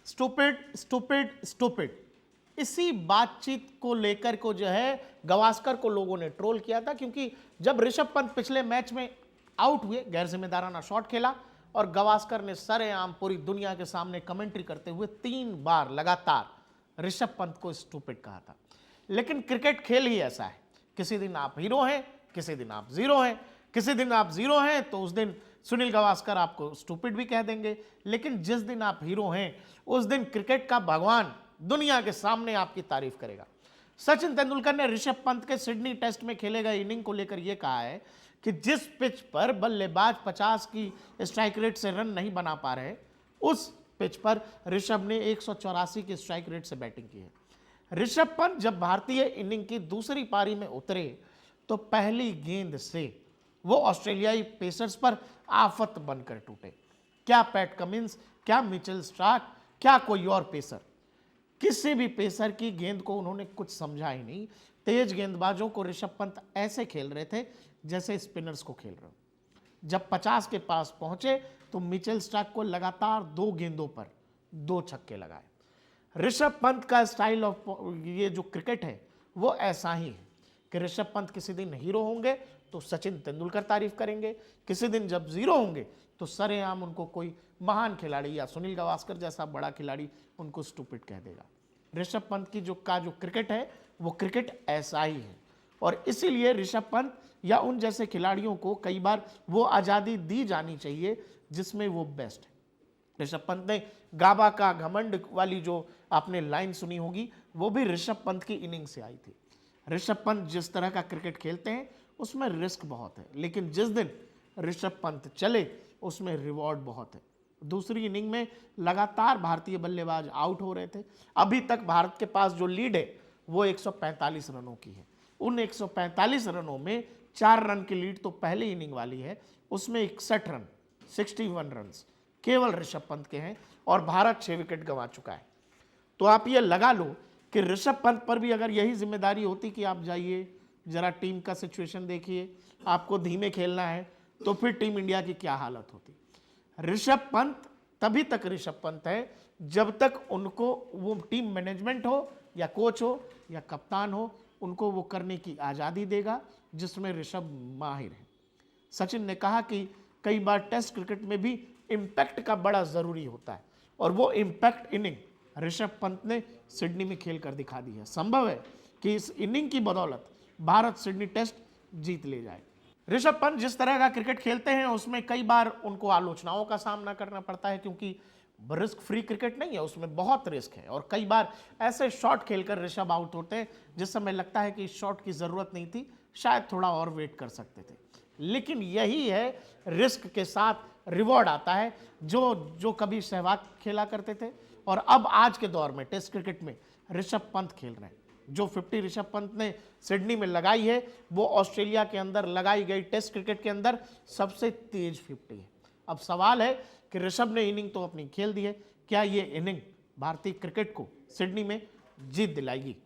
Stupid stupid stupid, इसी बातचीत को लेकर को जो है गावस्कर को लोगों ने ट्रोल किया था, क्योंकि जब ऋषभ पंत पिछले मैच में आउट हुए, गैर जिम्मेदाराना शॉट खेला और गावस्कर ने सरेआम पूरी दुनिया के सामने कमेंट्री करते हुए 3 बार लगातार ऋषभ पंत को स्टूपिड कहा था। लेकिन क्रिकेट खेल ही ऐसा है, किसी दिन आप हीरो हैं, किसी दिन आप जीरो हैं। किसी दिन आप जीरो हैं तो उस दिन सुनील गावस्कर आपको स्टूपिड भी कह देंगे, लेकिन जिस दिन आप हीरो हैं उस दिन क्रिकेट का भगवान दुनिया के सामने आपकी तारीफ करेगा। सचिन तेंदुलकर ने ऋषभ पंत के सिडनी टेस्ट में खेले गए इनिंग को लेकर यह कहा है कि जिस पिच पर बल्लेबाज 50 की स्ट्राइक रेट से रन नहीं बना पा रहे, उस पिच पर ऋषभ ने 184 की स्ट्राइक रेट से बैटिंग की है। ऋषभ पंत जब भारतीय इनिंग की दूसरी पारी में उतरे तो पहली गेंद से वो ऑस्ट्रेलियाई पेसर्स पर आफत बनकर टूटे। क्या पैट कमिंस, क्या मिचेल स्टार्क, क्या कोई और पेसर, किसी भी पेसर की गेंद को उन्होंने कुछ समझा ही नहीं। तेज गेंदबाजों को ऋषभ पंत ऐसे खेल रहे थे जैसे स्पिनर्स को खेल रहे हो। जब 50 के पास पहुंचे तो मिचेल स्टार्क को लगातार 2 गेंदों पर 2 छक्के लगाए। ऋषभ पंत का स्टाइल ऑफ ये जो क्रिकेट है वो ऐसा ही है कि ऋषभ पंत किसी दिन हीरो होंगे तो सचिन तेंदुलकर तारीफ करेंगे, किसी दिन जब जीरो होंगे तो सरेआम उनको कोई महान खिलाड़ी या सुनील गावस्कर जैसा बड़ा खिलाड़ी उनको स्टूपिड कह देगा। ऋषभ पंत की जो क्रिकेट है वो क्रिकेट ऐसा ही है, और इसीलिए ऋषभ पंत या उन जैसे खिलाड़ियों को कई बार वो आज़ादी दी जानी चाहिए जिसमें वो बेस्ट है। ऋषभ पंत ने गाबा का घमंड वाली जो आपने लाइन सुनी होगी वो भी ऋषभ पंत की इनिंग से आई थी। ऋषभ पंत जिस तरह का क्रिकेट खेलते हैं उसमें रिस्क बहुत है, लेकिन जिस दिन ऋषभ पंत चले उसमें रिवॉर्ड बहुत है। दूसरी इनिंग में लगातार भारतीय बल्लेबाज आउट हो रहे थे। अभी तक भारत के पास जो लीड है वो 145 रनों की है। उन 145 रनों में 4 रन की लीड तो पहली इनिंग वाली है, उसमें 61 रन 61 रन केवल ऋषभ पंत के हैं और भारत 6 विकेट गंवा चुका है। तो आप ये लगा लो कि ऋषभ पंत पर भी अगर यही जिम्मेदारी होती कि आप जाइए जरा टीम का सिचुएशन देखिए, आपको धीमे खेलना है, तो फिर टीम इंडिया की क्या हालत होती। ऋषभ पंत तभी तक ऋषभ पंत है जब तक उनको वो टीम मैनेजमेंट हो या कोच हो या कप्तान हो, उनको वो करने की आज़ादी देगा जिसमें ऋषभ माहिर है। सचिन ने कहा कि कई बार टेस्ट क्रिकेट में भी इम्पैक्ट का बड़ा ज़रूरी होता है, और वो इम्पैक्ट इनिंग ऋषभ पंत ने सिडनी में खेल कर दिखा दी है। संभव है कि इस इनिंग की बदौलत भारत सिडनी टेस्ट जीत ले जाए। ऋषभ पंत जिस तरह का क्रिकेट खेलते हैं उसमें कई बार उनको आलोचनाओं का सामना करना पड़ता है, क्योंकि रिस्क फ्री क्रिकेट नहीं है, उसमें बहुत रिस्क है। और कई बार ऐसे शॉट खेलकर ऋषभ आउट होते हैं जिस समय लगता है कि इस शॉट की ज़रूरत नहीं थी, शायद थोड़ा और वेट कर सकते थे। लेकिन यही है, रिस्क के साथ रिवॉर्ड आता है। जो कभी सहवाग खेला करते थे और अब आज के दौर में टेस्ट क्रिकेट में ऋषभ पंत खेल रहे हैं। जो 50 ऋषभ पंत ने सिडनी में लगाई है वो ऑस्ट्रेलिया के अंदर लगाई गई टेस्ट क्रिकेट के अंदर सबसे तेज 50 है। अब सवाल है कि ऋषभ ने इनिंग तो अपनी खेल दी है, क्या ये इनिंग भारतीय क्रिकेट को सिडनी में जीत दिलाएगी?